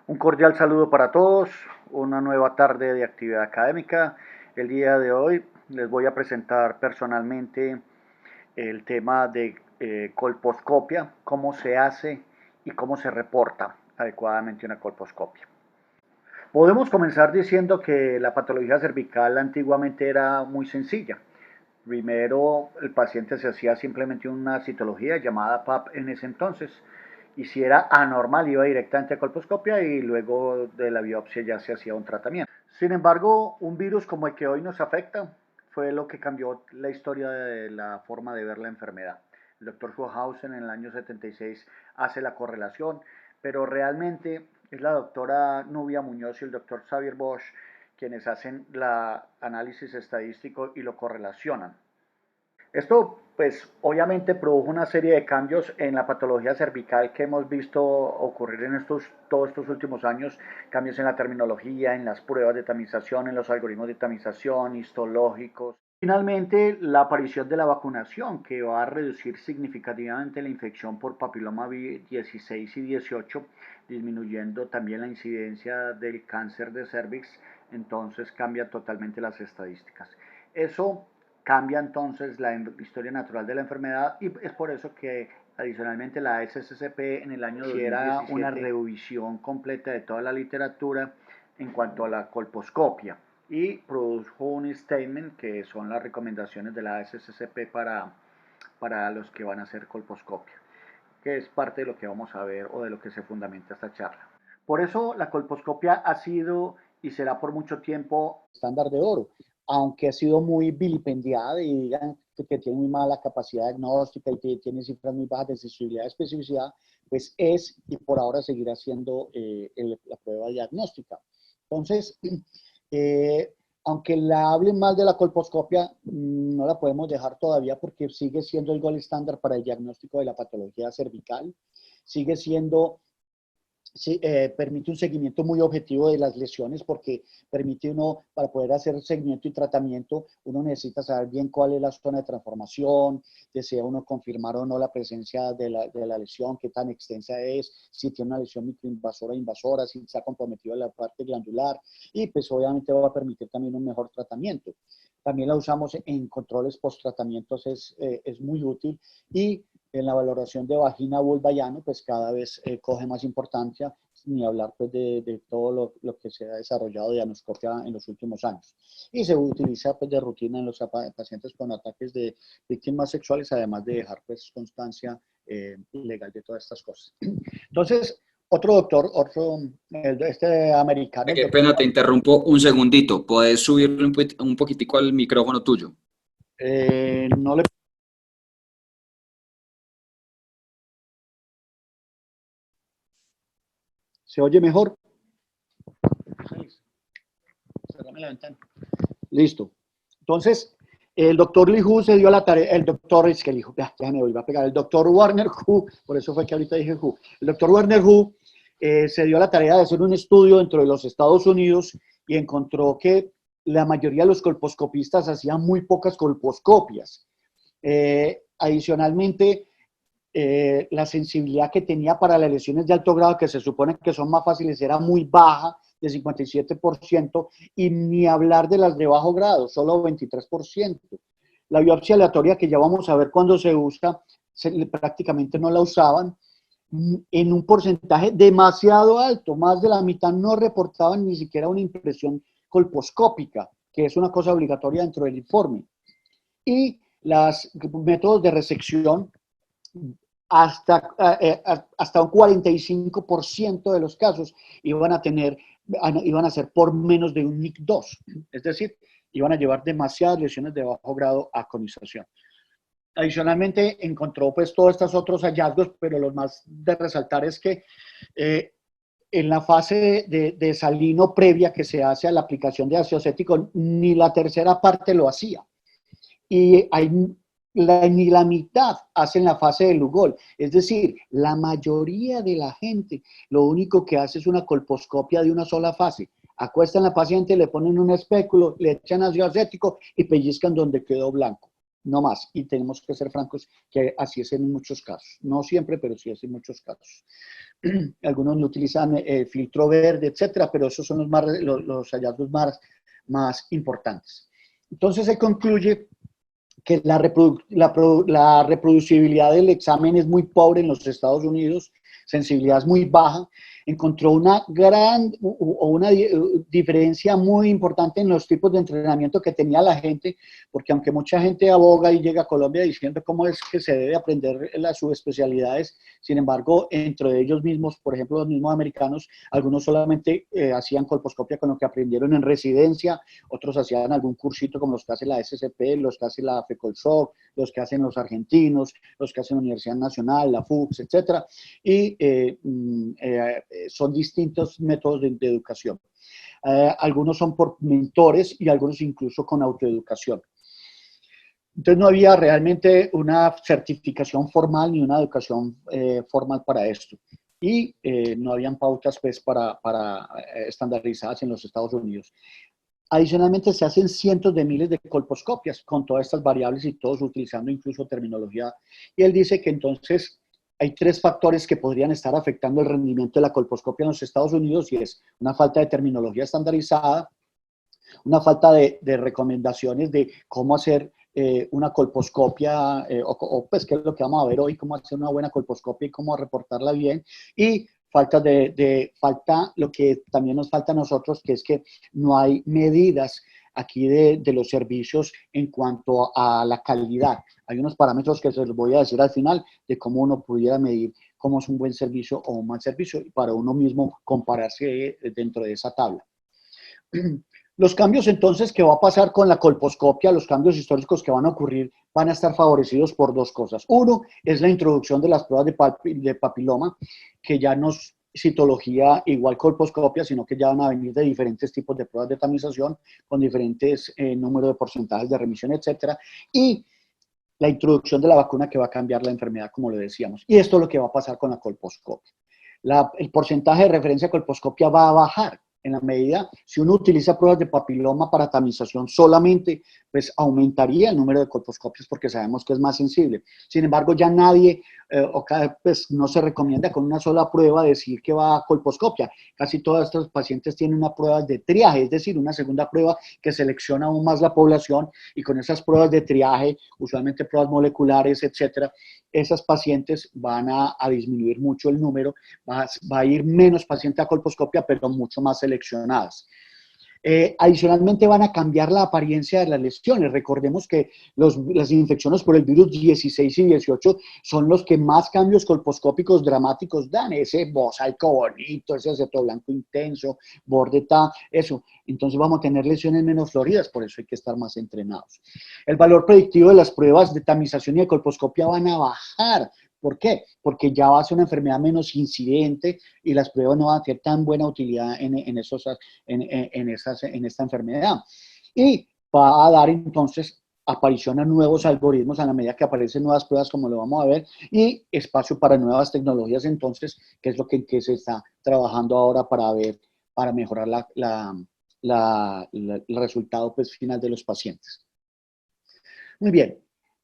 Un cordial saludo para todos, una nueva tarde de actividad académica. El día de hoy les voy a presentar personalmente el tema de colposcopia, cómo se hace y cómo se reporta adecuadamente una colposcopia. Podemos comenzar diciendo que la patología cervical antiguamente era muy sencilla. Primero el paciente se hacía simplemente una citología llamada PAP en ese entonces, y si era anormal iba directamente a colposcopia y luego de la biopsia ya se hacía un tratamiento. Sin embargo, un virus como el que hoy nos afecta fue lo que cambió la historia de la forma de ver la enfermedad. El doctor Schwabhausen en el año 76 hace la correlación, pero realmente es la doctora Nubia Muñoz y el doctor Xavier Bosch quienes hacen el análisis estadístico y lo correlacionan. Esto, pues, obviamente produjo una serie de cambios en la patología cervical que hemos visto ocurrir en todos estos últimos años, cambios en la terminología, en las pruebas de tamización, en los algoritmos de tamización, histológicos. Finalmente, la aparición de la vacunación, que va a reducir significativamente la infección por papiloma 16 y 18, disminuyendo también la incidencia del cáncer de cervix, entonces cambia totalmente las estadísticas. Eso cambia entonces la historia natural de la enfermedad y es por eso que adicionalmente la SSCP en el año 2017 hiciera una revisión completa de toda la literatura en cuanto a la colposcopia y produjo un statement que son las recomendaciones de la SSCP para los que van a hacer colposcopia, que es parte de lo que vamos a ver o de lo que se fundamenta esta charla. Por eso la colposcopia ha sido y será por mucho tiempo estándar de oro, aunque ha sido muy vilipendiada y digan que tiene muy mala capacidad diagnóstica y que tiene cifras muy bajas de sensibilidad y especificidad, pues es y por ahora seguirá siendo la prueba diagnóstica. Entonces, aunque la hablen mal de la colposcopia, no la podemos dejar todavía porque sigue siendo el gold estándar para el diagnóstico de la patología cervical, sigue siendo sí, permite un seguimiento muy objetivo de las lesiones porque permite uno, para poder hacer seguimiento y tratamiento, uno necesita saber bien cuál es la zona de transformación, desea uno confirmar o no la presencia de la lesión, qué tan extensa es, si tiene una lesión microinvasora o invasora, si se ha comprometido la parte glandular y pues obviamente va a permitir también un mejor tratamiento. También la usamos en controles post-tratamientos, es muy útil y en la valoración de vagina, vulva y ano, pues cada vez coge más importancia, ni hablar pues de todo lo que se ha desarrollado de anoscopia en los últimos años. Y se utiliza pues de rutina en los pacientes con ataques de víctimas sexuales, además de dejar pues constancia legal de todas estas cosas. Entonces, otro doctor, este americano, el Qué doctor, pena, te interrumpo un segundito. ¿Puedes subirle un poquitico al micrófono tuyo? no le... ¿Se oye mejor? Cerrame la ventana. Listo. Entonces, el doctor Lee Hu se dio la tarea, el doctor, es que el hijo, ya me voy a pegar, el doctor Warner Hu, por eso fue que ahorita dije Hu, el doctor Warner Hu se dio la tarea de hacer un estudio dentro de los Estados Unidos y encontró que la mayoría de los colposcopistas hacían muy pocas colposcopias. Adicionalmente, la sensibilidad que tenía para las lesiones de alto grado, que se supone que son más fáciles, era muy baja, de 57%, y ni hablar de las de bajo grado, solo 23%. La biopsia aleatoria, que ya vamos a ver cuando se usa, prácticamente no la usaban, en un porcentaje demasiado alto, más de la mitad no reportaban ni siquiera una impresión colposcópica, que es una cosa obligatoria dentro del informe. Y los métodos de resección hasta, hasta un 45% de los casos iban a ser por menos de un NIC2, es decir, iban a llevar demasiadas lesiones de bajo grado a conización. Adicionalmente encontró pues todos estos otros hallazgos, pero lo más de resaltar es que en la fase de salino previa que se hace a la aplicación de ácido acético, ni la tercera parte lo hacía. Y ni la mitad hacen la fase de Lugol. Es decir, la mayoría de la gente lo único que hace es una colposcopia de una sola fase. Acuestan a la paciente, le ponen un espéculo, le echan ácido acético y pellizcan donde quedó blanco. no más. Y tenemos que ser francos que así es en muchos casos. No siempre, pero sí es en muchos casos. Algunos no utilizan filtro verde, etcétera, pero esos son los hallazgos más importantes. Entonces se concluye que la reproducibilidad del examen es muy pobre en los Estados Unidos, sensibilidad es muy baja, encontró una gran o una diferencia muy importante en los tipos de entrenamiento que tenía la gente, porque aunque mucha gente aboga y llega a Colombia diciendo cómo es que se debe aprender las subespecialidades, sin embargo, entre ellos mismos, por ejemplo, los mismos americanos, algunos solamente hacían colposcopia con lo que aprendieron en residencia, otros hacían algún cursito como los que hace la SCP, los que hace la FECOLSOC, los que hacen los argentinos, los que hacen la Universidad Nacional, la FUCS, etcétera, y son distintos métodos de educación. Algunos son por mentores y algunos incluso con autoeducación. Entonces no había realmente una certificación formal ni una educación formal para esto. Y no habían pautas pues, para estandarizadas en los Estados Unidos. Adicionalmente se hacen cientos de miles de colposcopias con todas estas variables y todos utilizando incluso terminología. Y él dice que entonces hay 3 factores que podrían estar afectando el rendimiento de la colposcopia en los Estados Unidos y es una falta de terminología estandarizada, una falta de recomendaciones de cómo hacer una colposcopia, pues qué es lo que vamos a ver hoy, cómo hacer una buena colposcopia y cómo reportarla bien, y falta lo que también nos falta a nosotros, que es que no hay medidas aquí de los servicios en cuanto a la calidad. Hay unos parámetros que se los voy a decir al final de cómo uno pudiera medir cómo es un buen servicio o un mal servicio para uno mismo compararse dentro de esa tabla. Los cambios entonces que va a pasar con la colposcopia, los cambios históricos que van a ocurrir, van a estar favorecidos por 2 cosas. Uno es la introducción de las pruebas de papiloma, que ya no es citología igual colposcopia, sino que ya van a venir de diferentes tipos de pruebas de tamización, con diferentes números de porcentajes de remisión, etcétera. Y la introducción de la vacuna que va a cambiar la enfermedad, como lo decíamos. Y esto es lo que va a pasar con la colposcopia. El porcentaje de referencia a colposcopia va a bajar. En la medida, si uno utiliza pruebas de papiloma para tamización solamente, pues aumentaría el número de colposcopias porque sabemos que es más sensible. Sin embargo, ya nadie, pues no se recomienda con una sola prueba decir que va a colposcopia. Casi todos estos pacientes tienen una prueba de triaje, es decir, una segunda prueba que selecciona aún más la población y con esas pruebas de triaje, usualmente pruebas moleculares, etcétera, esas pacientes van a disminuir mucho el número, va a ir menos pacientes a colposcopia, pero mucho más seleccionadas. Adicionalmente van a cambiar la apariencia de las lesiones. Recordemos que las infecciones por el virus 16 y 18 son los que más cambios colposcópicos dramáticos dan. Ese mosaico bonito, ese aceto blanco intenso, borde eso. Entonces vamos a tener lesiones menos floridas, por eso hay que estar más entrenados. El valor predictivo de las pruebas de tamización y de colposcopia van a bajar. ¿Por qué? Porque ya va a ser una enfermedad menos incidente y las pruebas no van a tener tan buena utilidad en esta enfermedad. Y va a dar entonces aparición a nuevos algoritmos a la medida que aparecen nuevas pruebas, como lo vamos a ver, y espacio para nuevas tecnologías entonces, que es lo que se está trabajando ahora para mejorar el resultado pues, final de los pacientes. Muy bien.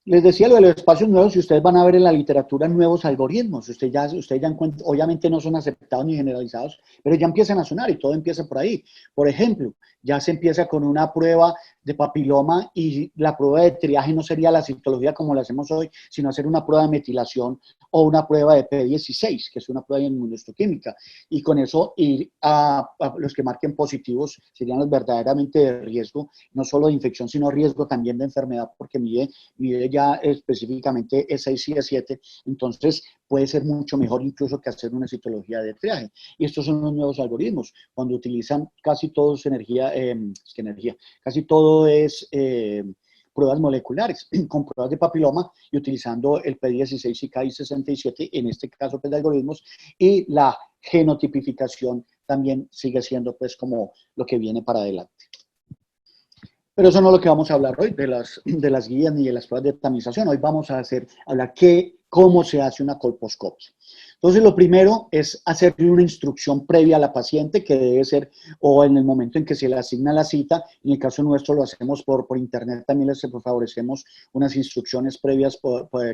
Les decía lo de los espacios nuevos y ustedes van a ver en la literatura nuevos algoritmos. Ustedes ya encuentran, obviamente no son aceptados ni generalizados, pero ya empiezan a sonar y todo empieza por ahí. Por ejemplo, ya se empieza con una prueba de papiloma y la prueba de triaje no sería la citología como la hacemos hoy, sino hacer una prueba de metilación o una prueba de P16, que es una prueba de inmunohistoquímica. Y con eso ir a los que marquen positivos serían los verdaderamente de riesgo, no solo de infección, sino riesgo también de enfermedad, porque mide ya específicamente E6 y E7, entonces puede ser mucho mejor incluso que hacer una citología de triaje. Y estos son los nuevos algoritmos, cuando utilizan casi todo es casi todo es pruebas moleculares, con pruebas de papiloma y utilizando el P16 y Ki67, en este caso pues, de algoritmos, y la genotipificación también sigue siendo pues como lo que viene para adelante. Pero eso no es lo que vamos a hablar hoy, de las guías ni de las pruebas de tamización. Hoy vamos a hablar cómo se hace una colposcopia. Entonces, lo primero es hacerle una instrucción previa a la paciente que debe ser, o en el momento en que se le asigna la cita, en el caso nuestro lo hacemos por internet, también les favorecemos unas instrucciones previas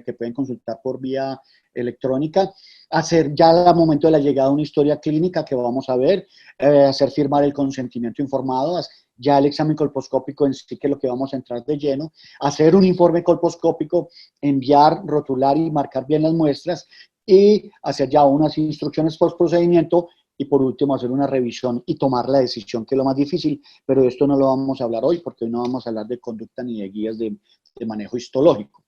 que pueden consultar por vía electrónica, hacer ya al momento de la llegada una historia clínica que vamos a ver, hacer firmar el consentimiento informado, ya el examen colposcópico en sí, que es lo que vamos a entrar de lleno, hacer un informe colposcópico, enviar, rotular y marcar bien las muestras, y hacer ya unas instrucciones post procedimiento, y por último hacer una revisión y tomar la decisión, que es lo más difícil, pero esto no lo vamos a hablar hoy, porque hoy no vamos a hablar de conducta ni de guías de manejo histológico.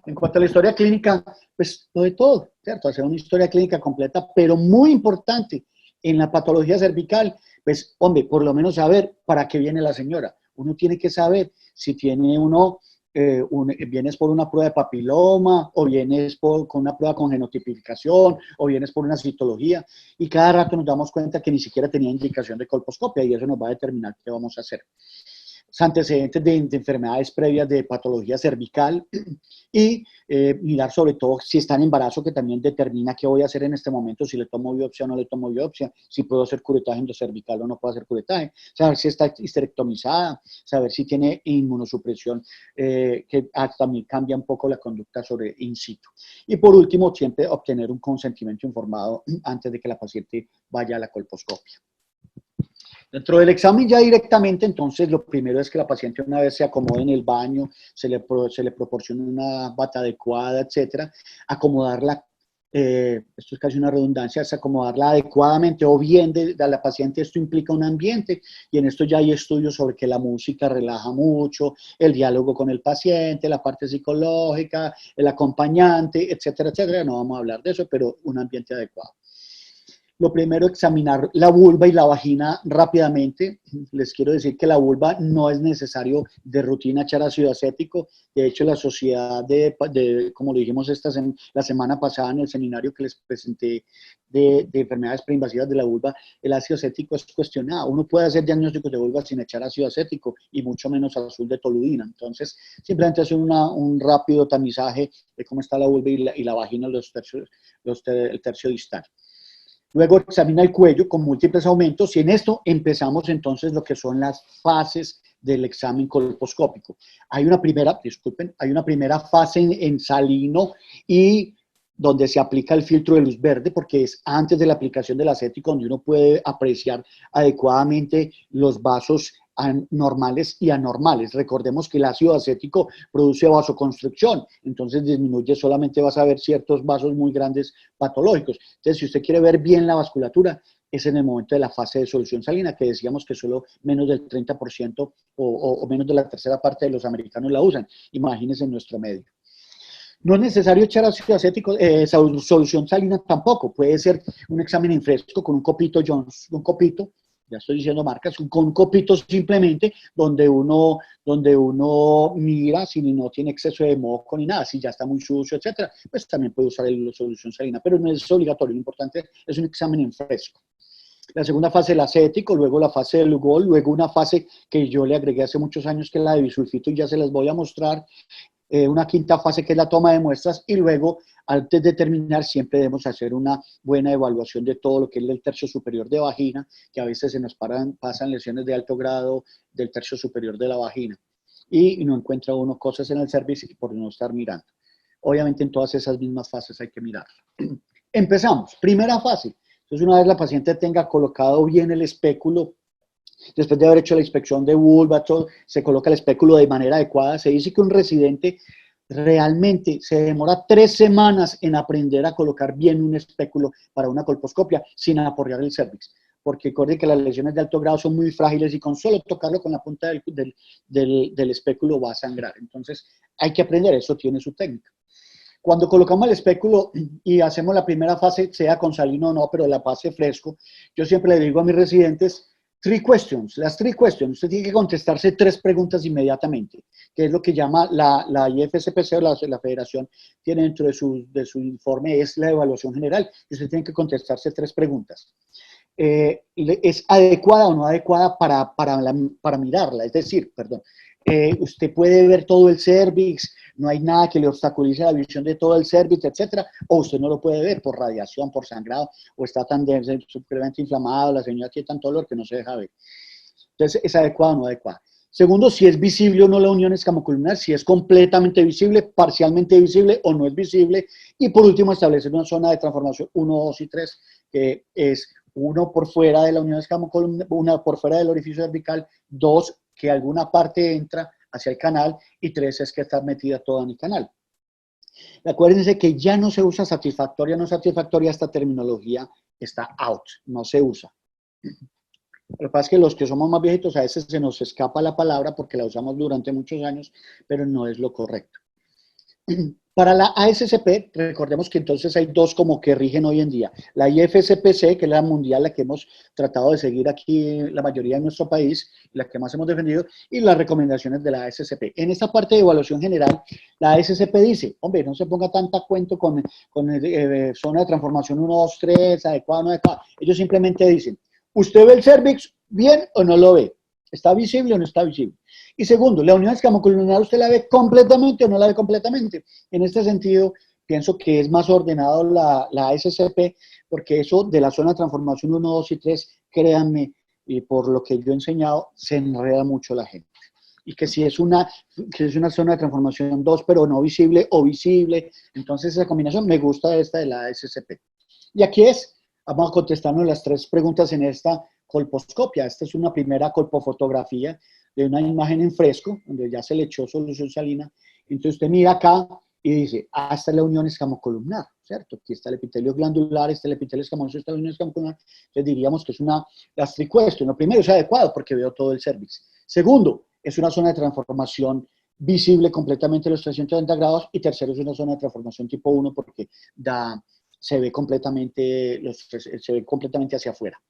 En cuanto a la historia clínica, pues lo de todo, ¿cierto? Hacer una historia clínica completa, pero muy importante en la patología cervical, pues, hombre, por lo menos saber para qué viene la señora. Uno tiene que saber si tiene vienes por una prueba de papiloma, o vienes con una prueba con genotipificación, o vienes por una citología, y cada rato nos damos cuenta que ni siquiera tenía indicación de colposcopia, y eso nos va a determinar qué vamos a hacer. Antecedentes de enfermedades previas de patología cervical, y mirar sobre todo si está en embarazo, que también determina qué voy a hacer en este momento, si le tomo biopsia o no le tomo biopsia, si puedo hacer curetaje endocervical o no puedo hacer curetaje, saber si está histerectomizada, saber si tiene inmunosupresión, que también cambia un poco la conducta sobre in situ. Y por último, siempre obtener un consentimiento informado antes de que la paciente vaya a la colposcopia. Dentro del examen ya directamente, entonces, lo primero es que la paciente, una vez se acomode en el baño, se le proporcione una bata adecuada, etcétera, acomodarla, esto es casi una redundancia, es acomodarla adecuadamente o bien a la paciente. Esto implica un ambiente, y en esto ya hay estudios sobre que la música relaja mucho, el diálogo con el paciente, la parte psicológica, el acompañante, etcétera, etcétera. No vamos a hablar de eso, pero un ambiente adecuado. Lo primero, examinar la vulva y la vagina rápidamente. Les quiero decir que la vulva no es necesario de rutina echar ácido acético. De hecho, la sociedad como lo dijimos la semana pasada en el seminario que les presenté de enfermedades preinvasivas de la vulva, el ácido acético es cuestionado. Uno puede hacer diagnósticos de vulva sin echar ácido acético, y mucho menos azul de toluidina. Entonces, simplemente hacer un rápido tamizaje de cómo está la vulva y la vagina, el tercio distal. Luego examina el cuello con múltiples aumentos, y en esto empezamos entonces lo que son las fases del examen colposcópico. Hay una primera fase en salino, y donde se aplica el filtro de luz verde, porque es antes de la aplicación del acético, donde uno puede apreciar adecuadamente los vasos normales y anormales. Recordemos que el ácido acético produce vasoconstricción, entonces disminuye, solamente vas a ver ciertos vasos muy grandes patológicos. Entonces, si usted quiere ver bien la vasculatura, es en el momento de la fase de solución salina, que decíamos que solo menos del 30% o menos de la tercera parte de los americanos la usan. Imagínense en nuestro medio. No es necesario echar ácido acético, solución salina tampoco. Puede ser un examen en fresco con un copito Jones, un copito, ya estoy diciendo marcas, con un copito simplemente, donde uno mira si no tiene exceso de moco ni nada, si ya está muy sucio, etcétera, pues también puede usar la solución salina, pero no es obligatorio. Lo importante es un examen en fresco. La segunda fase, el acético, luego la fase del Lugol, luego una fase que yo le agregué hace muchos años, que es la de bisulfito, y ya se las voy a mostrar. Una quinta fase, que es la toma de muestras, y luego, antes de terminar, siempre debemos hacer una buena evaluación de todo lo que es el tercio superior de vagina, que a veces se nos pasan lesiones de alto grado del tercio superior de la vagina, y no encuentra uno cosas en el cervix por no estar mirando. Obviamente en todas esas mismas fases hay que mirar. Empezamos. Primera fase. Entonces, una vez la paciente tenga colocado bien el espéculo, después de haber hecho la inspección de vulva, todo, se coloca el espéculo de manera adecuada. Se dice que un residente realmente se demora 3 semanas en aprender a colocar bien un espéculo para una colposcopia sin aporrear el cervix, porque recuerden que las lesiones de alto grado son muy frágiles, y con solo tocarlo con la punta del espéculo va a sangrar. Entonces hay que aprender, eso tiene su técnica. Cuando colocamos el espéculo y hacemos la primera fase, sea con salino o no, pero la fase fresco, yo siempre le digo a mis residentes, las 3 questions, usted tiene que contestarse 3 preguntas inmediatamente, que es lo que llama la IFSPC, o la Federación tiene dentro de su informe, es la evaluación general, y usted tiene que contestarse 3 preguntas. ¿Es adecuada o no adecuada para mirarla? Es decir, usted puede ver todo el cervix, no hay nada que le obstaculice la visión de todo el cervix, etcétera, o usted no lo puede ver por radiación, por sangrado, o está tan supremamente inflamado, la señora tiene tanto dolor que no se deja ver. Entonces, ¿es adecuado o no adecuado? Segundo, si es visible o no la unión escamocolumnar, si es completamente visible, parcialmente visible o no es visible. Y por último, establecer una zona de transformación 1, 2 y 3, que es uno por fuera de la unión escamocolumnar, una por fuera del orificio cervical, dos, que alguna parte entra hacia el canal, y tres, es que está metida toda en el canal. Acuérdense que ya no se usa satisfactoria, no satisfactoria, esta terminología está out, no se usa. Lo que pasa es que los que somos más viejitos a veces se nos escapa la palabra porque la usamos durante muchos años, pero no es lo correcto. Para la ASCP, recordemos que entonces hay dos como que rigen hoy en día. La IFSPC, que es la mundial, la que hemos tratado de seguir aquí la mayoría de nuestro país, la que más hemos defendido, y las recomendaciones de la ASCP. En esta parte de evaluación general, la ASCP dice, hombre, no se ponga tanta cuento con zona de transformación 1, 2, 3, adecuado, no adecuado. Ellos simplemente dicen, ¿usted ve el cervix bien o no lo ve? ¿Está visible o no está visible? Y segundo, la unión escamocolumnar, ¿usted la ve completamente o no la ve completamente? En este sentido, pienso que es más ordenado la SCP, porque eso de la zona de transformación 1, 2 y 3, créanme, y por lo que yo he enseñado, se enreda mucho la gente. Y que si es una zona de transformación 2, pero no visible o visible, entonces esa combinación me gusta esta de la SCP. Y aquí vamos a contestarnos las tres preguntas en esta colposcopia. Esta es una primera colpofotografía de una imagen en fresco, donde ya se le echó solución salina. Entonces usted mira acá y dice, esta es la unión escamocolumnar, ¿cierto? Aquí está el epitelio glandular, este es el epitelio escamoso, esta es la unión escamocolumnar. Entonces diríamos que es una gastricuestio. Lo primero, es adecuado porque veo todo el cervix. Segundo, es una zona de transformación visible completamente a los 360 grados. Y tercero, es una zona de transformación tipo 1 porque se ve completamente hacia afuera.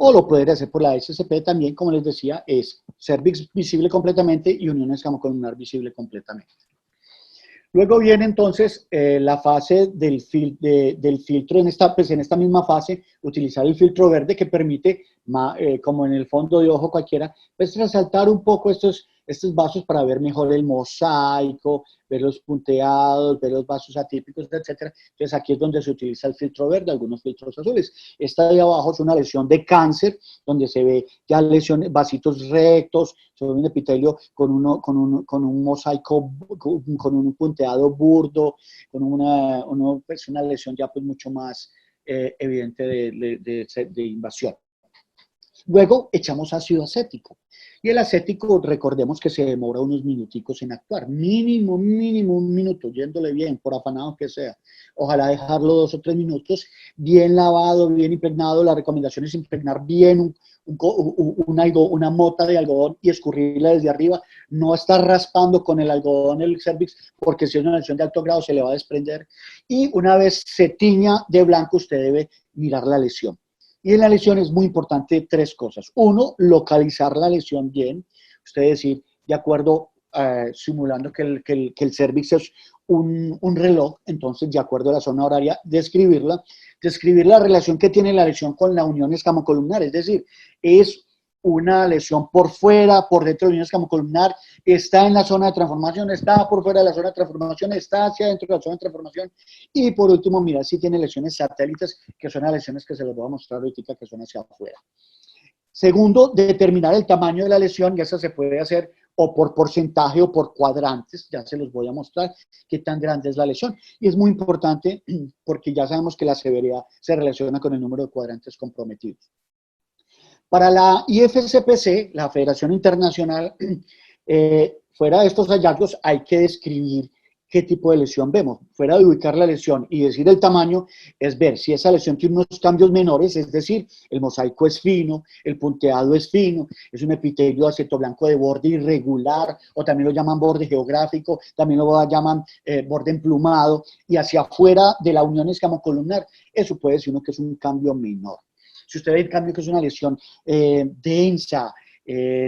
O lo puede hacer por la SCP también, como les decía, es cervix visible completamente y unión escamocolumnar visible completamente. Luego viene entonces la fase del filtro, en esta misma fase, utilizar el filtro verde que permite, como en el fondo de ojo cualquiera, pues resaltar un poco estos vasos para ver mejor el mosaico, ver los punteados, ver los vasos atípicos, etc. Entonces aquí es donde se utiliza el filtro verde, algunos filtros azules. Esta de abajo es una lesión de cáncer, donde se ve ya lesiones, vasitos rectos, sobre un epitelio con un mosaico, con un punteado burdo, con una lesión ya pues mucho más evidente de invasión. Luego echamos ácido acético. Y el acético, recordemos que se demora unos minuticos en actuar. Mínimo un minuto, yéndole bien, por afanado que sea. Ojalá dejarlo 2 o 3 minutos, bien lavado, bien impregnado. La recomendación es impregnar bien una mota de algodón y escurrirla desde arriba. No estar raspando con el algodón el cervix, porque si es una lesión de alto grado se le va a desprender. Y una vez se tiña de blanco, usted debe mirar la lesión. Y en la lesión es muy importante 3 cosas. Uno, localizar la lesión bien. Usted decir, de acuerdo, simulando que el cervix es un reloj, entonces de acuerdo a la zona horaria, describir la relación que tiene la lesión con la unión escamocolumnar. Es decir, es una lesión por fuera, por dentro de la unión escamocolumnar, está en la zona de transformación, está por fuera de la zona de transformación, está hacia dentro de la zona de transformación. Y por último, mirar si tiene lesiones satélites, que son las lesiones que se les voy a mostrar ahorita, que son hacia afuera. Segundo, determinar el tamaño de la lesión, y eso se puede hacer o por porcentaje o por cuadrantes, ya se los voy a mostrar qué tan grande es la lesión. Y es muy importante porque ya sabemos que la severidad se relaciona con el número de cuadrantes comprometidos. Para la IFSPC, la Federación Internacional, fuera de estos hallazgos hay que describir qué tipo de lesión vemos. Fuera de ubicar la lesión y decir el tamaño, es ver si esa lesión tiene unos cambios menores, es decir, el mosaico es fino, el punteado es fino, es un epitelio acetoblanco de borde irregular, o también lo llaman borde geográfico, también lo llaman borde emplumado, y hacia afuera de la unión escamocolumnar, eso puede decir uno que es un cambio menor. Si usted ve el cambio que es una lesión densa,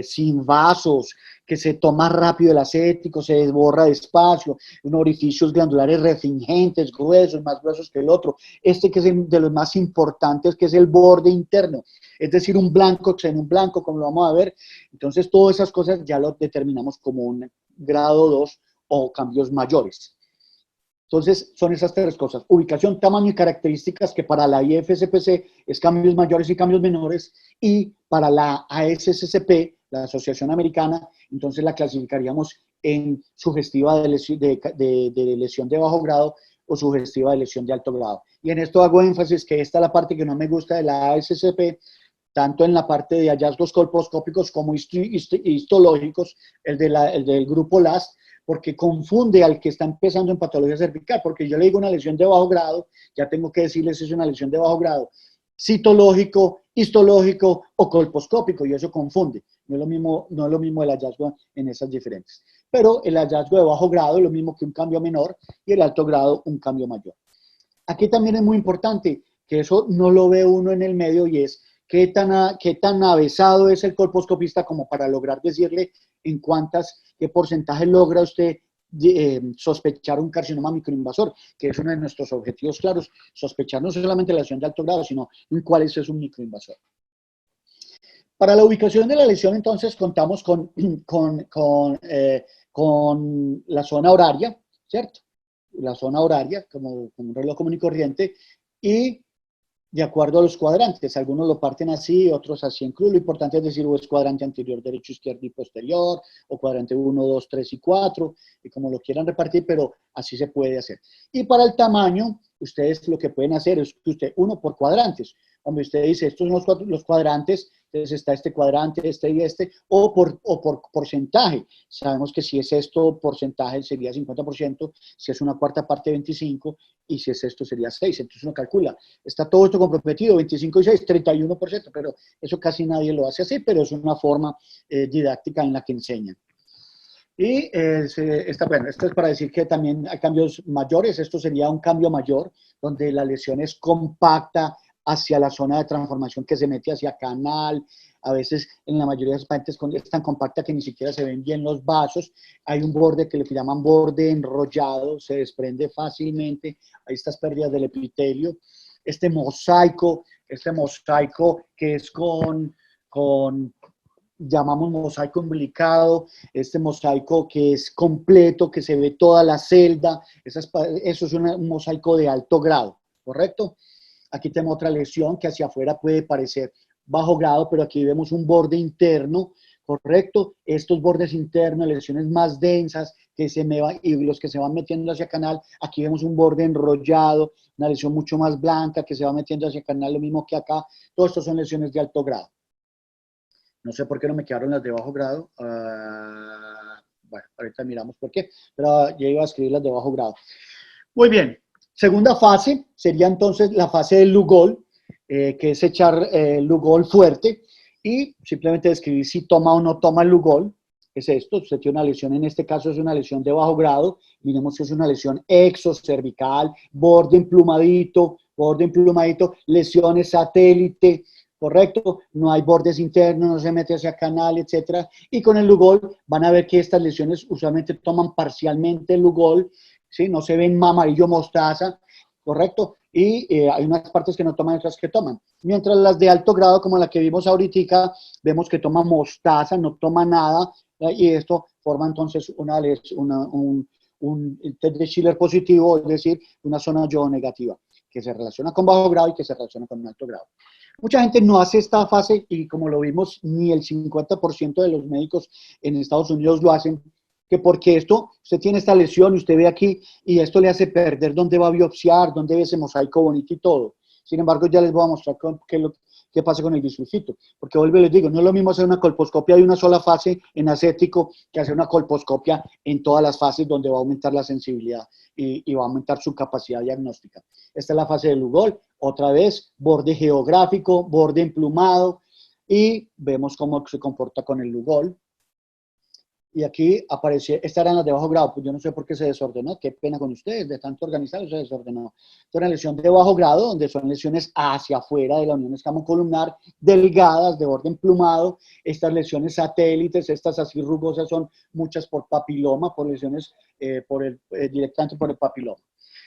sin vasos, que se toma rápido el acético, se desborra despacio, unos orificios glandulares refringentes, gruesos, más gruesos que el otro. Este que es de los más importantes, que es el borde interno, es decir, un blanco, un blanco, como lo vamos a ver. Entonces, todas esas cosas ya lo determinamos como un grado 2 o cambios mayores. Entonces, son esas tres cosas: ubicación, tamaño y características, que para la IFSPC es cambios mayores y cambios menores, y para la ASSCP, la Asociación Americana, entonces la clasificaríamos en sugestiva de lesión de bajo grado o sugestiva de lesión de alto grado. Y en esto hago énfasis que esta es la parte que no me gusta de la ASSCP, tanto en la parte de hallazgos colposcópicos como histológicos, el del grupo LAST, porque confunde al que está empezando en patología cervical, porque yo le digo una lesión de bajo grado, ya tengo que decirles si es una lesión de bajo grado citológico, histológico o colposcópico, y eso confunde. No es lo mismo el hallazgo en esas diferentes. Pero el hallazgo de bajo grado es lo mismo que un cambio menor, y el alto grado un cambio mayor. Aquí también es muy importante, que eso no lo ve uno en el medio, y es qué tan avesado es el colposcopista como para lograr decirle en qué porcentaje logra usted sospechar un carcinoma microinvasor, que es uno de nuestros objetivos claros: sospechar no solamente la lesión de alto grado, sino en cuál es un microinvasor. Para la ubicación de la lesión, entonces, contamos con la zona horaria, ¿cierto? La zona horaria, como un reloj común y corriente, y de acuerdo a los cuadrantes. Algunos lo parten así, otros así en cruz. Lo importante es decir, o es cuadrante anterior, derecho, izquierdo y posterior, o cuadrante 1, 2, 3 y 4, y como lo quieran repartir, pero así se puede hacer. Y para el tamaño, ustedes lo que pueden hacer es que usted, uno por cuadrantes, donde usted dice, estos son los cuadrantes, entonces está este cuadrante, este y este, o por porcentaje. Sabemos que si es esto, porcentaje sería 50%, si es una cuarta parte, 25%, y si es esto sería 6%. Entonces uno calcula, está todo esto comprometido, 25 y 6, 31%, pero eso casi nadie lo hace así, pero es una forma didáctica en la que enseñan. Y bueno, esto es para decir que también hay cambios mayores. Esto sería un cambio mayor, donde la lesión es compacta hacia la zona de transformación que se mete hacia canal. A veces, en la mayoría de los pacientes, es tan compacta que ni siquiera se ven bien los vasos. Hay un borde que le llaman borde enrollado, se desprende fácilmente. Hay estas pérdidas del epitelio. Este mosaico que es llamamos mosaico umbilicado, este mosaico que es completo, que se ve toda la celda, eso es un mosaico de alto grado, ¿correcto? Aquí tenemos otra lesión que hacia afuera puede parecer bajo grado, pero aquí vemos un borde interno, ¿correcto? Estos bordes internos, lesiones más densas, y los que se van metiendo hacia canal, aquí vemos un borde enrollado, una lesión mucho más blanca que se va metiendo hacia canal, lo mismo que acá. Todos estos son lesiones de alto grado. No sé por qué no me quedaron las de bajo grado. Bueno, ahorita miramos por qué, pero ya iba a escribir las de bajo grado. Muy bien. Segunda fase sería entonces la fase del Lugol, que es echar Lugol fuerte y simplemente describir si toma o no toma el Lugol. Es esto: usted tiene una lesión, en este caso es una lesión de bajo grado. Miremos que es una lesión exocervical, borde emplumadito, lesiones satélite, ¿correcto? No hay bordes internos, no se mete hacia canal, etcétera. Y con el Lugol van a ver que estas lesiones usualmente toman parcialmente el Lugol, ¿sí? No se ven amarillo mostaza, ¿correcto? Y hay unas partes que no toman y otras que toman. Mientras las de alto grado, como la que vimos ahorita, vemos que toma mostaza, no toma nada, y esto forma entonces un test de Schiller positivo, es decir, una zona Yoho negativa, que se relaciona con bajo grado y que se relaciona con alto grado. Mucha gente no hace esta fase, y como lo vimos, ni el 50% de los médicos en Estados Unidos lo hacen, que porque usted tiene esta lesión y usted ve aquí, y esto le hace perder dónde va a biopsiar, dónde ve ese mosaico bonito y todo. Sin embargo, ya les voy a mostrar qué pasa con el bisulfito, porque vuelvo y les digo, no es lo mismo hacer una colposcopia de una sola fase en acético que hacer una colposcopia en todas las fases, donde va a aumentar la sensibilidad y va a aumentar su capacidad diagnóstica. Esta es la fase de Lugol, otra vez, borde geográfico, borde emplumado, y vemos cómo se comporta con el Lugol. y aquí aparece, estas eran las de bajo grado, pues yo no sé por qué se desordenó, qué pena con ustedes, de tanto organizarlo se desordenó. Esta es una lesión de bajo grado, donde son lesiones hacia afuera de la unión escamocolumnar, delgadas, de orden plumado. Estas lesiones satélites, estas así rugosas, son muchas por papiloma, por lesiones directamente por el papiloma.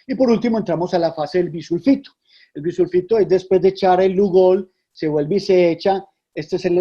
Y por último entramos a la fase del bisulfito. El bisulfito es después de echar el Lugol, se vuelve y se echa,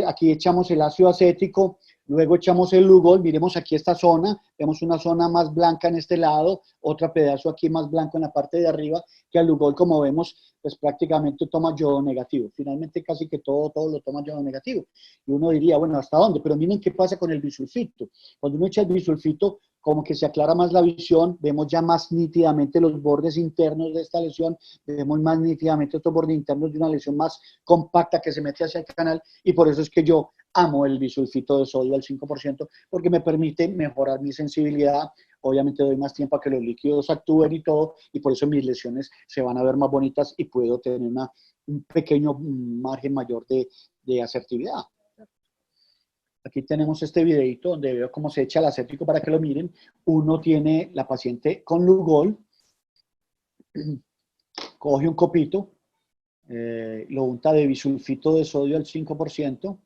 aquí echamos el ácido acético, luego echamos el Lugol, miremos aquí esta zona, vemos una zona más blanca en este lado, otro pedazo aquí más blanco en la parte de arriba, que el Lugol, como vemos, pues prácticamente toma yodo negativo. Finalmente casi que todo lo toma yodo negativo. Y uno diría, bueno, ¿hasta dónde? Pero miren qué pasa con el bisulfito. Cuando uno echa el bisulfito, como que se aclara más la visión, vemos ya más nítidamente los bordes internos de esta lesión, vemos más nítidamente estos bordes internos de una lesión más compacta que se mete hacia el canal, y por eso es que yo amo el bisulfito de sodio al 5%, porque me permite mejorar mi sensibilidad. Obviamente doy más tiempo a que los líquidos actúen y todo, y por eso mis lesiones se van a ver más bonitas y puedo tener un pequeño margen mayor de asertividad. Aquí tenemos este videito donde veo cómo se echa el acético para que lo miren. Uno tiene la paciente con Lugol, coge un copito, lo unta de bisulfito de sodio al 5%.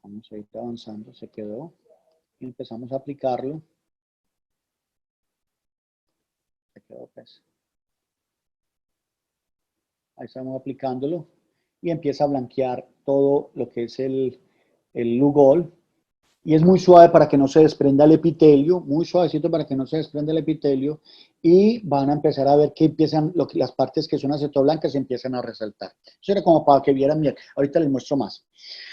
Vamos a ir avanzando, se quedó. Y empezamos a aplicarlo. Se quedó, pues. Ahí estamos aplicándolo. Y empieza a blanquear todo lo que es el Lugol. Y es muy suave para que no se desprenda el epitelio, muy suavecito para que no se desprenda el epitelio, y van a empezar a ver que empiezan, las partes que son acetoblancas empiezan a resaltar. Eso era como para que vieran bien, ahorita les muestro más.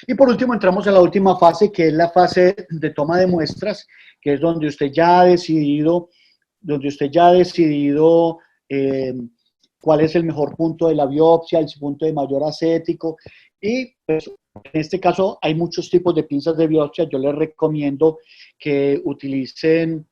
Y por último entramos a la última fase, que es la fase de toma de muestras, que es donde usted ya ha decidido, cuál es el mejor punto de la biopsia, el punto de mayor acético, y pues en este caso hay muchos tipos de pinzas de biopsia. Yo les recomiendo que utilicen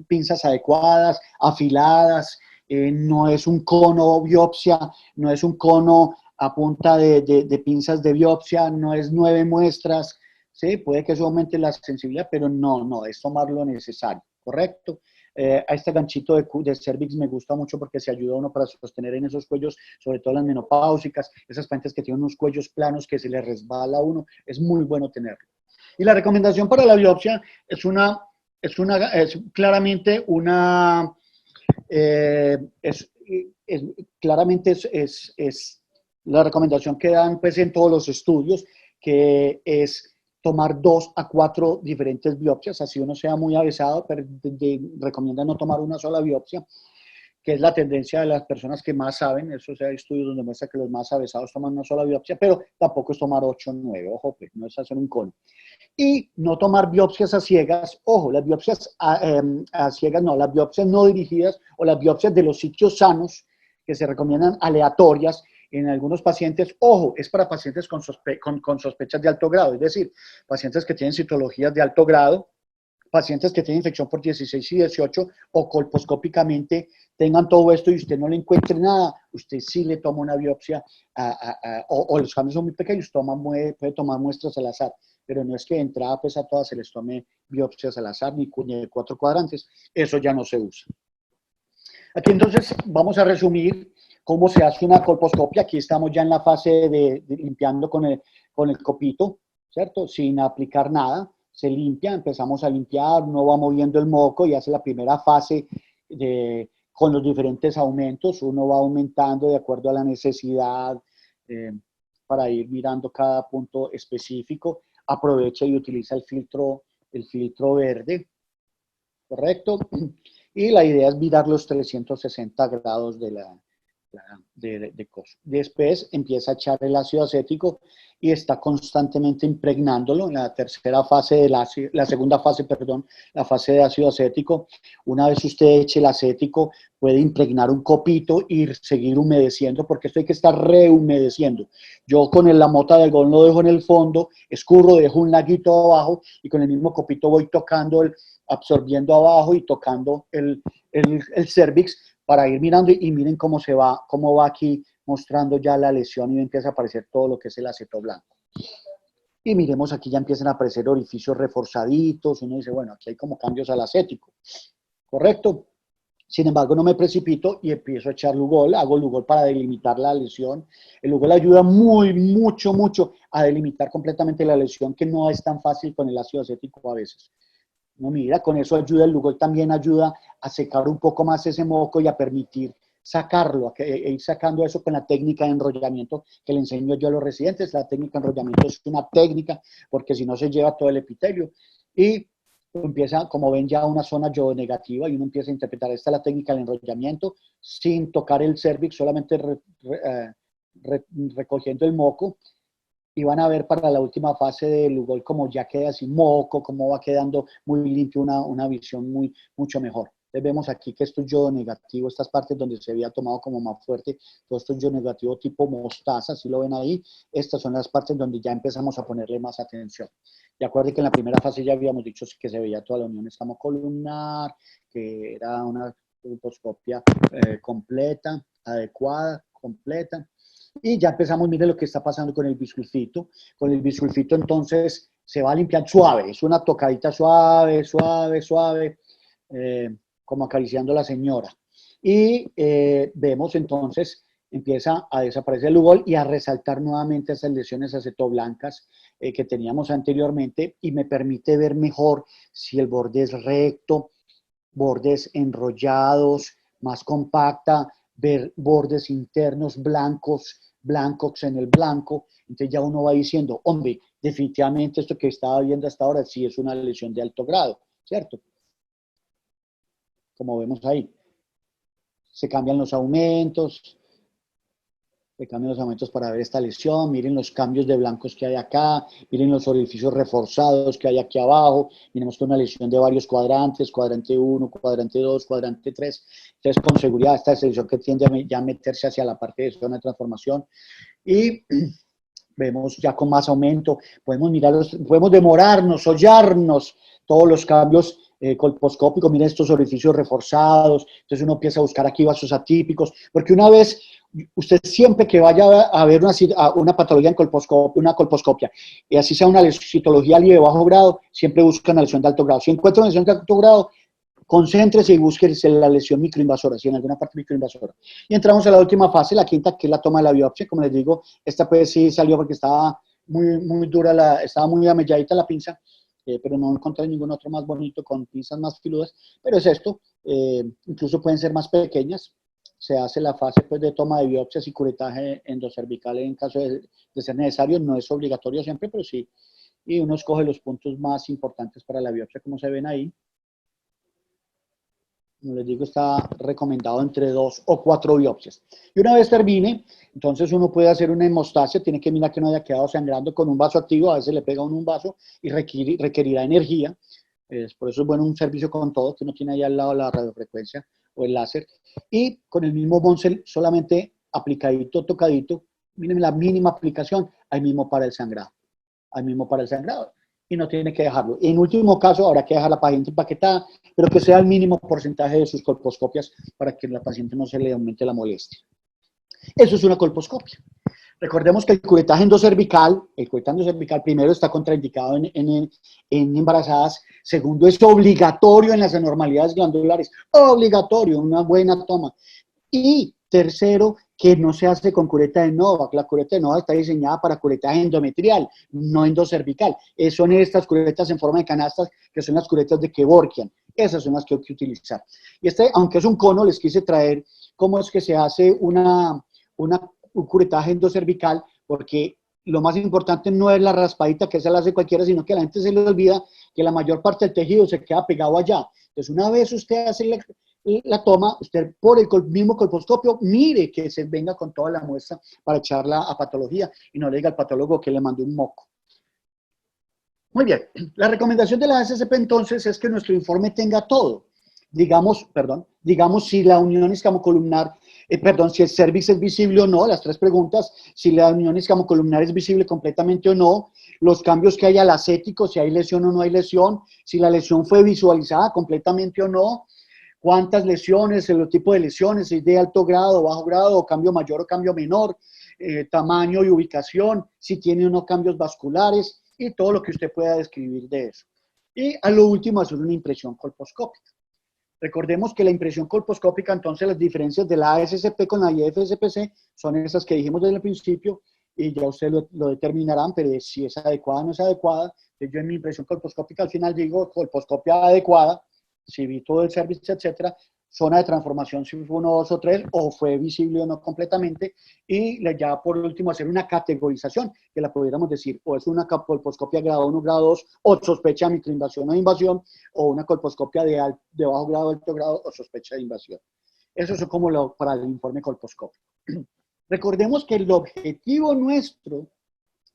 pinzas adecuadas, afiladas. No es un cono biopsia, no es un cono a punta de pinzas de biopsia, no es 9 muestras. ¿Sí? Puede que eso aumente la sensibilidad, pero no, es tomar lo necesario, ¿correcto? A este ganchito de cervix me gusta mucho porque se ayuda a uno para sostener en esos cuellos, sobre todo las menopáusicas, esas pacientes que tienen unos cuellos planos que se les resbala a uno, es muy bueno tenerlo. Y la recomendación para la biopsia es claramente una, claramente es la recomendación que dan pues en todos los estudios, que es tomar 2 a 4 diferentes biopsias, así uno sea muy avesado, pero recomienda no tomar una sola biopsia, que es la tendencia de las personas que más saben. Eso, hay estudios donde muestra que los más avesados toman una sola biopsia, pero tampoco es tomar 8 o 9, ojo, pues no es hacer un cono. Y no tomar biopsias a ciegas, ojo, las biopsias a ciegas no, las biopsias no dirigidas o las biopsias de los sitios sanos, que se recomiendan aleatorias en algunos pacientes, ojo, es para pacientes con sospechas de alto grado, es decir, pacientes que tienen citologías de alto grado, pacientes que tienen infección por 16 y 18 o colposcópicamente tengan todo esto y usted no le encuentre nada, usted sí le toma una biopsia o los cambios son muy pequeños, puede tomar muestras al azar, pero no es que de entrada pues a todas se les tome biopsias al azar ni de 4 cuadrantes, eso ya no se usa. Aquí entonces vamos a resumir cómo se hace una colposcopia. Aquí estamos ya en la fase de limpiando con el copito, ¿cierto? Sin aplicar nada, se limpia, empezamos a limpiar, uno va moviendo el moco y hace la primera fase con los diferentes aumentos, uno va aumentando de acuerdo a la necesidad para ir mirando cada punto específico, aprovecha y utiliza el filtro verde, ¿correcto? Y la idea es mirar los 360 grados de coso. Después empieza a echar el ácido acético y está constantemente impregnándolo. En la tercera fase la segunda fase, perdón, la fase de ácido acético. Una vez usted eche el acético, puede impregnar un copito y seguir humedeciendo, porque esto hay que estar rehumedeciendo. Yo con la mota de algodón lo dejo en el fondo, escurro, dejo un laguito abajo y con el mismo copito voy tocando, absorbiendo abajo y tocando el cervix para ir mirando y miren cómo va aquí mostrando ya la lesión y empieza a aparecer todo lo que es el aceto blanco. Y miremos, aquí ya empiezan a aparecer orificios reforzaditos, uno dice, bueno, aquí hay como cambios al acético, ¿correcto? Sin embargo, no me precipito y empiezo a echar Lugol, hago Lugol para delimitar la lesión. El Lugol ayuda mucho a delimitar completamente la lesión, que no es tan fácil con el ácido acético a veces. No, mira, con eso ayuda, el Lugol también ayuda a secar un poco más ese moco y a permitir sacarlo, ir sacando eso con la técnica de enrollamiento que le enseño yo a los residentes. La técnica de enrollamiento es una técnica, porque si no se lleva todo el epitelio. Y empieza, como ven, ya una zona yo negativa y uno empieza a interpretar, esta es la técnica del enrollamiento, sin tocar el cervix, solamente recogiendo el moco, y van a ver para la última fase del Lugol como ya queda sin moco, como va quedando muy limpio, una visión mucho mejor. Entonces vemos aquí que esto es yodo negativo, estas partes donde se había tomado como más fuerte, todo esto es yodo negativo tipo mostaza, si lo ven ahí, estas son las partes donde ya empezamos a ponerle más atención. Y acuérdense que en la primera fase ya habíamos dicho que se veía toda la unión escamocolumnar, que era una colposcopia completa, adecuada, completa. Y ya empezamos, mire lo que está pasando con el bisulfito. Con el bisulfito entonces se va a limpiar suave, es una tocadita suave, como acariciando a la señora. Y vemos entonces, empieza a desaparecer el Lugol y a resaltar nuevamente esas lesiones acetoblancas que teníamos anteriormente, y me permite ver mejor si el borde es recto, bordes enrollados, más compacta, ver bordes internos blancos en el blanco. Entonces ya uno va diciendo, hombre, definitivamente esto que estaba viendo hasta ahora sí es una lesión de alto grado, ¿cierto? Como vemos ahí. Se cambian los aumentos, para ver esta lesión, miren los cambios de blancos que hay acá, miren los orificios reforzados que hay aquí abajo, miremos que una lesión de varios cuadrantes, cuadrante 1, cuadrante 2, cuadrante 3, entonces con seguridad esta es lesión que tiende a ya meterse hacia la parte de zona de transformación, y vemos ya con más aumento, podemos mirarlos, podemos demorarnos, hollarnos todos los cambios colposcópicos, miren estos orificios reforzados, entonces uno empieza a buscar aquí vasos atípicos, porque una vez, usted siempre que vaya a ver una patología en colposcopia, una colposcopia, y así sea una citología libre de bajo grado, siempre busca una lesión de alto grado. Si encuentra una lesión de alto grado, concéntrese y búsquese la lesión microinvasora, si en alguna parte microinvasora. Y entramos a la última fase, la quinta, que es la toma de la biopsia. Como les digo, esta pues sí salió porque estaba muy dura, estaba muy amelladita la pinza, pero no encontré ningún otro más bonito con pinzas más filudas, pero es esto, incluso pueden ser más pequeñas. Se hace la fase pues, de toma de biopsias y curetaje endocervical en caso de ser necesario, no es obligatorio siempre, pero sí, y uno escoge los puntos más importantes para la biopsia, como se ven ahí. Como les digo, está recomendado entre 2 o 4 biopsias. Y una vez termine, entonces uno puede hacer una hemostasia, tiene que mirar que no haya quedado sangrando con un vaso activo, a veces le pega uno un vaso y requerirá energía. Por eso es bueno un servicio con todo, que uno tiene ahí al lado la radiofrecuencia o el láser. Y con el mismo Bonsell, solamente aplicadito, tocadito, miren la mínima aplicación, ahí mismo para el sangrado. Ahí mismo para el sangrado. Y no tiene que dejarlo. En último caso, habrá que dejar a la paciente empaquetada, pero que sea el mínimo porcentaje de sus colposcopias para que a la paciente no se le aumente la molestia. Eso es una colposcopia. Recordemos que el curetaje endocervical, primero está contraindicado en embarazadas, segundo es obligatorio en las anormalidades glandulares, obligatorio, una buena toma. Y tercero, que no se hace con cureta de Novak. La cureta de Novak está diseñada para curetaje endometrial, no endocervical. Son estas curetas en forma de canastas, que son las curetas de Kevorkian. Esas son las que hay que utilizar. Y aunque es un cono, les quise traer cómo es que se hace un curetaje endocervical, porque lo más importante no es la raspadita que se la hace cualquiera, sino que a la gente se le olvida que la mayor parte del tejido se queda pegado allá. Entonces, una vez usted hace la toma, usted por el mismo colposcopio, mire que se venga con toda la muestra para echarla a patología y no le diga al patólogo que le mandó un moco. Muy bien, la recomendación de la SCP entonces es que nuestro informe tenga todo. Digamos si la unión escamocolumnar, si el cervix es visible o no, las 3 preguntas, si la unión escamocolumnar es visible completamente o no, los cambios que hay al acético, si hay lesión o no hay lesión, si la lesión fue visualizada completamente o no, cuántas lesiones, el tipo de lesiones, si es de alto grado, bajo grado, cambio mayor o cambio menor, tamaño y ubicación, si tiene o no cambios vasculares, y todo lo que usted pueda describir de eso. Y a lo último, hacer una impresión colposcópica. Recordemos que la impresión colposcópica, entonces las diferencias de la ASCP con la IFSPC son esas que dijimos desde el principio, y ya ustedes lo determinarán, pero si es adecuada o no es adecuada. Yo en mi impresión colposcópica al final digo colposcopia adecuada, si vi todo el servicio, etcétera, zona de transformación si fue 1, 2 o 3, o fue visible o no completamente, y ya por último hacer una categorización, que la pudiéramos decir, o es una colposcopia grado 1, grado 2, o sospecha de microinvasión o invasión, o una colposcopia de bajo grado, alto grado, o sospecha de invasión. Eso es como para el informe colposcópico. Recordemos que el objetivo nuestro,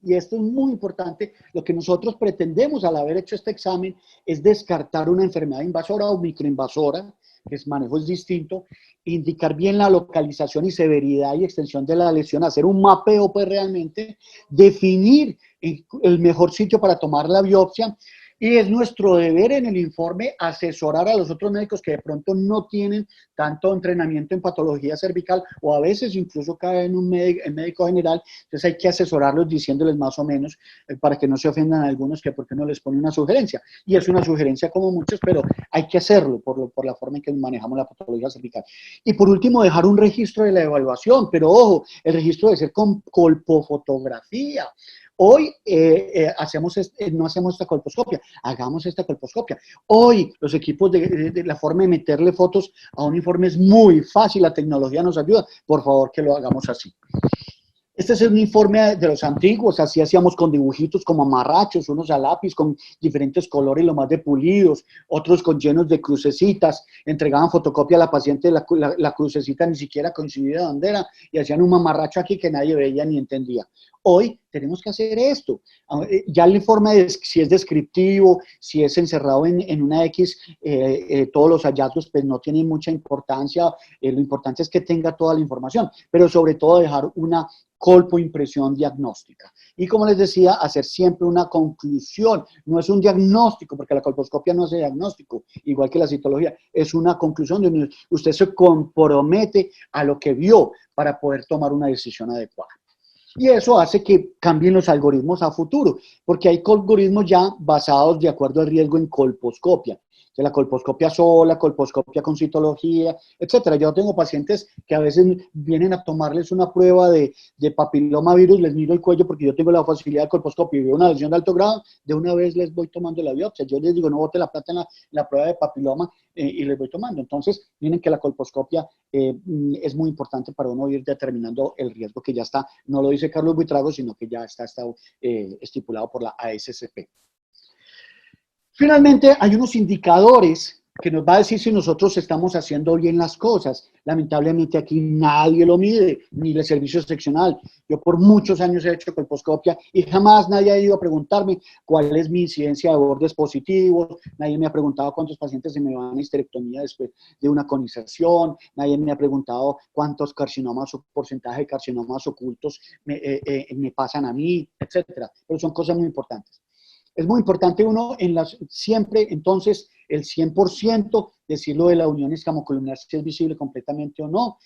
y esto es muy importante, lo que nosotros pretendemos al haber hecho este examen es descartar una enfermedad invasora o microinvasora, que es manejo es distinto, indicar bien la localización y severidad y extensión de la lesión, hacer un mapeo pues realmente, definir el mejor sitio para tomar la biopsia, y es nuestro deber en el informe asesorar a los otros médicos que de pronto no tienen tanto entrenamiento en patología cervical, o a veces incluso cae en un médico general. Entonces hay que asesorarlos diciéndoles más o menos para que no se ofendan a algunos que por qué no les pone una sugerencia. Y es una sugerencia como muchos, pero hay que hacerlo por la forma en que manejamos la patología cervical. Y por último, dejar un registro de la evaluación, pero ojo, el registro debe ser con colpofotografía. Hoy no hacemos esta colposcopia, hagamos esta colposcopia. Hoy los equipos de la forma de meterle fotos a un informe es muy fácil, la tecnología nos ayuda, por favor que lo hagamos así. Este es un informe de los antiguos, así hacíamos con dibujitos como amarrachos, unos a lápiz con diferentes colores, lo más de pulidos, otros con llenos de crucecitas, entregaban fotocopia a la paciente, la crucecita ni siquiera coincidía de dónde era, y hacían un mamarracho aquí que nadie veía ni entendía. Hoy tenemos que hacer esto. Ya el informe, si es descriptivo, si es encerrado en una X, todos los hallazgos pues no tienen mucha importancia, lo importante es que tenga toda la información, pero sobre todo dejar una colpoimpresión diagnóstica. Y como les decía, hacer siempre una conclusión, no es un diagnóstico, porque la colposcopia no es diagnóstico, igual que la citología, es una conclusión donde usted se compromete a lo que vio para poder tomar una decisión adecuada. Y eso hace que cambien los algoritmos a futuro, porque hay algoritmos ya basados de acuerdo al riesgo en colposcopia. De la colposcopia sola, colposcopia con citología, etcétera. Yo tengo pacientes que a veces vienen a tomarles una prueba de papilomavirus, les miro el cuello porque yo tengo la facilidad de colposcopia y veo una lesión de alto grado, de una vez les voy tomando la biopsia. Yo les digo, no bote la plata en la prueba de papiloma y les voy tomando. Entonces, miren que la colposcopia es muy importante para uno ir determinando el riesgo que ya está, no lo dice Carlos Buitrago, sino que ya está estipulado por la ASCP. Finalmente, hay unos indicadores que nos va a decir si nosotros estamos haciendo bien las cosas. Lamentablemente aquí nadie lo mide, ni el servicio seccional. Yo por muchos años he hecho colposcopia y jamás nadie ha ido a preguntarme cuál es mi incidencia de bordes positivos, nadie me ha preguntado cuántos pacientes se me van a histerectomía después de una conización, nadie me ha preguntado cuántos carcinomas o porcentaje de carcinomas ocultos me pasan a mí, etcétera. Pero son cosas muy importantes. Es muy importante uno siempre, entonces, el 100%, decirlo de la unión escamocolumnar, si es visible completamente o no,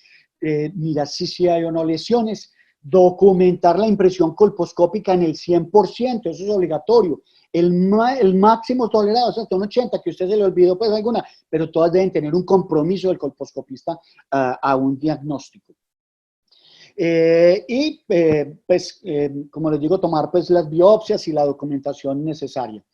mirar si hay o no lesiones, documentar la impresión colposcópica en el 100%, eso es obligatorio. El máximo tolerado es hasta un 80%, que a usted se le olvidó pues alguna, pero todas deben tener un compromiso del colposcopista a un diagnóstico. Como les digo, tomar pues las biopsias y la documentación necesaria.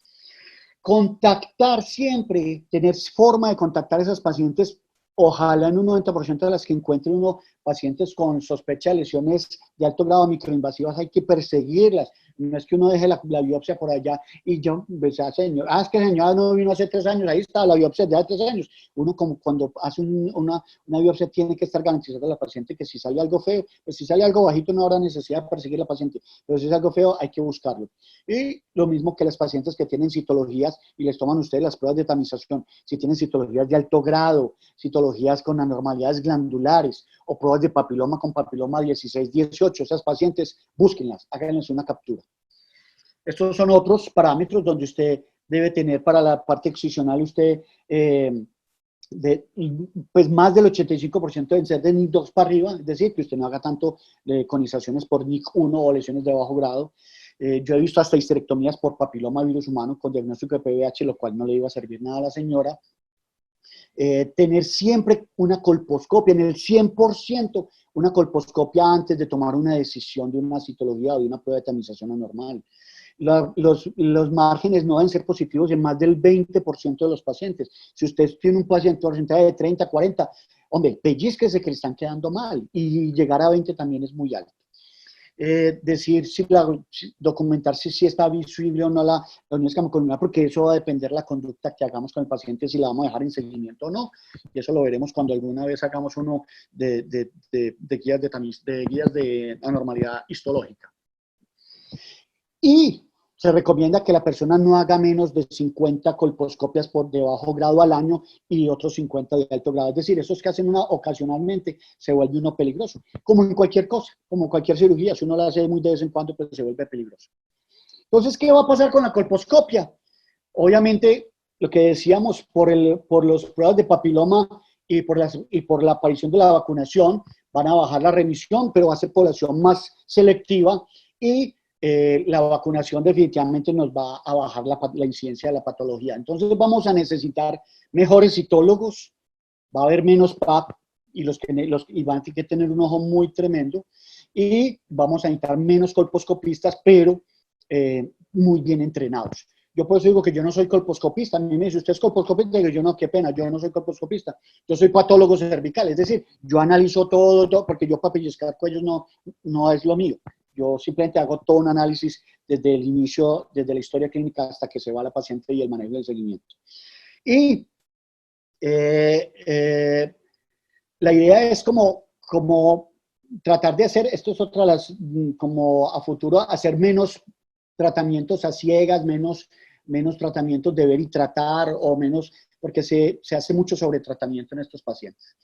Contactar siempre, tener forma de contactar a esas pacientes, ojalá en un 90% de las que encuentre uno pacientes con sospecha de lesiones de alto grado microinvasivas, hay que perseguirlas. No es que uno deje la biopsia por allá y yo, pues, señor, es que señora no vino hace 3 años, ahí está la biopsia de hace 3 años. Uno como cuando hace una biopsia tiene que estar garantizando a la paciente que si sale algo feo, pues si sale algo bajito no habrá necesidad de perseguir a la paciente, pero si es algo feo hay que buscarlo. Y lo mismo que las pacientes que tienen citologías y les toman ustedes las pruebas de tamización, si tienen citologías de alto grado, citologías con anormalidades glandulares o pruebas de papiloma con papiloma 16, 18, esas pacientes, búsquenlas, háganles una captura. Estos son otros parámetros donde usted debe tener para la parte excisional, usted, pues más del 85% deben ser de NIC 2 para arriba, es decir, que usted no haga tanto conizaciones por NIC 1 o lesiones de bajo grado. Yo he visto hasta histerectomías por papiloma virus humano con diagnóstico de PVH, lo cual no le iba a servir nada a la señora. Tener siempre una colposcopia, en el 100%, una colposcopia antes de tomar una decisión de una citología o de una prueba de tamización anormal. Los márgenes no deben ser positivos en más del 20% de los pacientes. Si usted tiene un paciente porcentaje de 30, 40, hombre, pellizquese que le están quedando mal, y llegar a 20 también es muy alto. Decir documentar si está visible o no la unión escamocolumnar, porque eso va a depender de la conducta que hagamos con el paciente, si la vamos a dejar en seguimiento o no, y eso lo veremos cuando alguna vez hagamos uno de guías de anormalidad histológica. Y se recomienda que la persona no haga menos de 50 colposcopias por de bajo grado al año y otros 50 de alto grado. Es decir, esos que hacen una ocasionalmente se vuelve uno peligroso. Como en cualquier cosa, como cualquier cirugía, si uno la hace muy de vez en cuando, pues se vuelve peligroso. Entonces, ¿qué va a pasar con la colposcopia? Obviamente, lo que decíamos, por los pruebas de papiloma y por la aparición de la vacunación, van a bajar la remisión, pero va a ser población más selectiva, y la vacunación definitivamente nos va a bajar la incidencia de la patología. Entonces vamos a necesitar mejores citólogos, va a haber menos PAP, y van a tener que tener un ojo muy tremendo, y vamos a necesitar menos colposcopistas, pero muy bien entrenados. Yo por eso digo que yo no soy colposcopista. A mí me dice, ¿usted es colposcopista? Y digo, yo no, qué pena, yo no soy colposcopista. Yo soy patólogo cervical, es decir, yo analizo todo, porque yo para pellizcar cuellos no es lo mío. Yo simplemente hago todo un análisis desde el inicio, desde la historia clínica hasta que se va la paciente y el manejo del seguimiento. Y la idea es como tratar de hacer, esto es otra de las, como a futuro, hacer menos tratamientos a ciegas, menos tratamientos de ver y tratar, o menos, porque se hace mucho sobretratamiento en estos pacientes.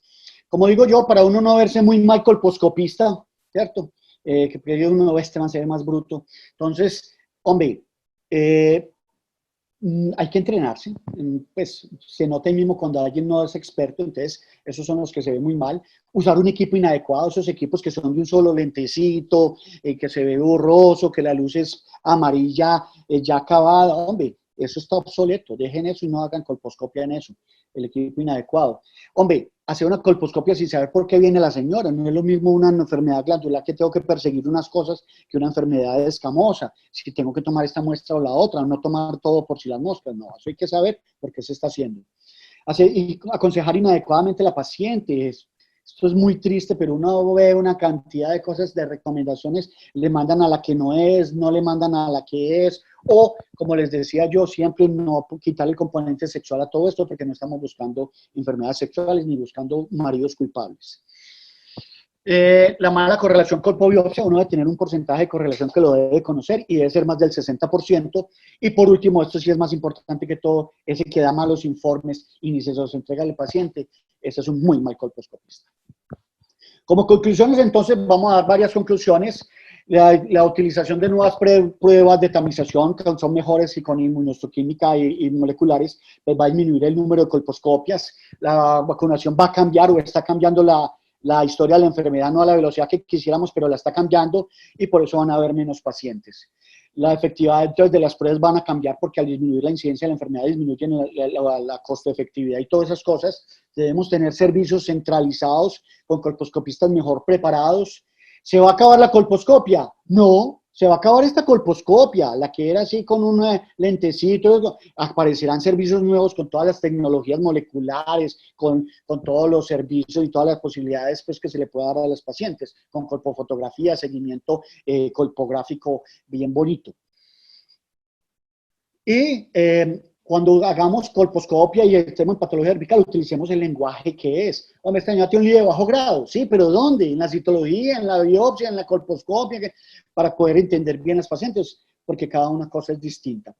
Como digo yo, para uno no verse muy mal colposcopista, ¿cierto? Que uno ve, este man se ve más bruto. Entonces, hombre, hay que entrenarse, pues se nota ahí mismo cuando alguien no es experto, entonces esos son los que se ven muy mal. Usar un equipo inadecuado, esos equipos que son de un solo lentecito, que se ve borroso, que la luz es amarilla, ya acabada, hombre, eso está obsoleto, dejen eso y no hagan colposcopia en eso, el equipo inadecuado. Hombre, hacer una colposcopia sin saber por qué viene la señora, no es lo mismo una enfermedad glandular que tengo que perseguir unas cosas que una enfermedad escamosa, si tengo que tomar esta muestra o la otra, no tomar todo por si las moscas, no, eso hay que saber por qué se está haciendo. Y aconsejar inadecuadamente a la paciente, esto es muy triste, pero uno ve una cantidad de cosas, de recomendaciones, le mandan a la que no es, no le mandan a la que es, o, como les decía yo, siempre no quitarle el componente sexual a todo esto, porque no estamos buscando enfermedades sexuales ni buscando maridos culpables. La mala correlación colpobiopsia, uno debe tener un porcentaje de correlación que lo debe conocer y debe ser más del 60%. Y por último, esto sí es más importante que todo, ese que da malos informes y ni se los entrega al paciente, ese es un muy mal colposcopista. Como conclusiones, entonces, vamos a dar varias conclusiones. La utilización de nuevas pruebas de tamización, que son mejores y con inmunohistoquímica y moleculares, pues va a disminuir el número de colposcopias. La vacunación va a cambiar, o está cambiando la historia de la enfermedad, no a la velocidad que quisiéramos, pero la está cambiando, y por eso van a haber menos pacientes. La efectividad entonces de las pruebas van a cambiar, porque al disminuir la incidencia de la enfermedad disminuye la costo-efectividad y todas esas cosas. Debemos tener servicios centralizados con colposcopistas mejor preparados. ¿Se va a acabar la colposcopia? No, se va a acabar esta colposcopia, la que era así con un lentecito. Aparecerán servicios nuevos con todas las tecnologías moleculares, con todos los servicios y todas las posibilidades, pues, que se le pueda dar a los pacientes, con colpofotografía, seguimiento colpográfico bien bonito. Y cuando hagamos colposcopia y estemos en patología cervical, utilicemos el lenguaje que es. Hombre, esta señora tiene un lío de bajo grado. Sí, pero ¿dónde? En la citología, en la biopsia, en la colposcopia, para poder entender bien a los pacientes, porque cada una cosa es distinta.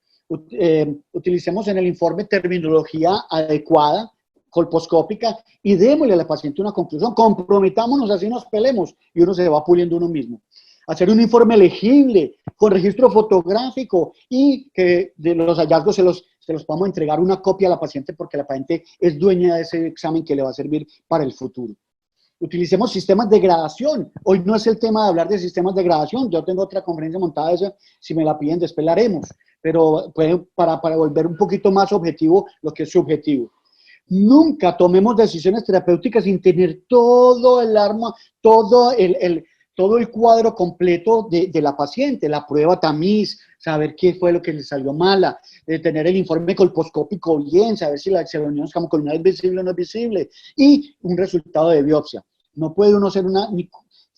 Utilicemos en el informe terminología adecuada, colposcópica, y démosle a la paciente una conclusión. Comprometámonos, así nos pelemos, y uno se va puliendo uno mismo. Hacer un informe legible, con registro fotográfico, y que de los hallazgos se los podamos entregar una copia a la paciente, porque la paciente es dueña de ese examen que le va a servir para el futuro. utilicemos sistemas de gradación. Hoy no es el tema de hablar de sistemas de gradación, yo tengo otra conferencia montada de esa, si me la piden después la haremos, pero para volver un poquito más objetivo lo que es subjetivo. Nunca tomemos decisiones terapéuticas sin tener todo el arma, todo el cuadro completo de la paciente, la prueba tamiz, saber qué fue lo que le salió mala, tener el informe colposcópico bien, saber si la unión escamocolumnar es visible o no es visible, y un resultado de biopsia. No puede uno hacer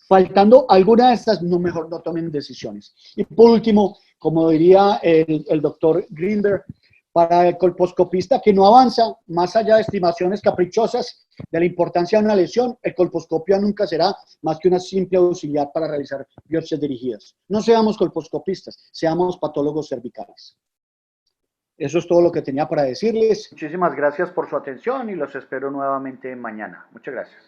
faltando alguna de estas, no, mejor no tomen decisiones. Y por último, como diría el doctor Greenberg, para el colposcopista que no avanza más allá de estimaciones caprichosas de la importancia de una lesión, el colposcopio nunca será más que una simple auxiliar para realizar biopsias dirigidas. No seamos colposcopistas, seamos patólogos cervicales. Eso es todo lo que tenía para decirles. Muchísimas gracias por su atención y los espero nuevamente mañana. Muchas gracias.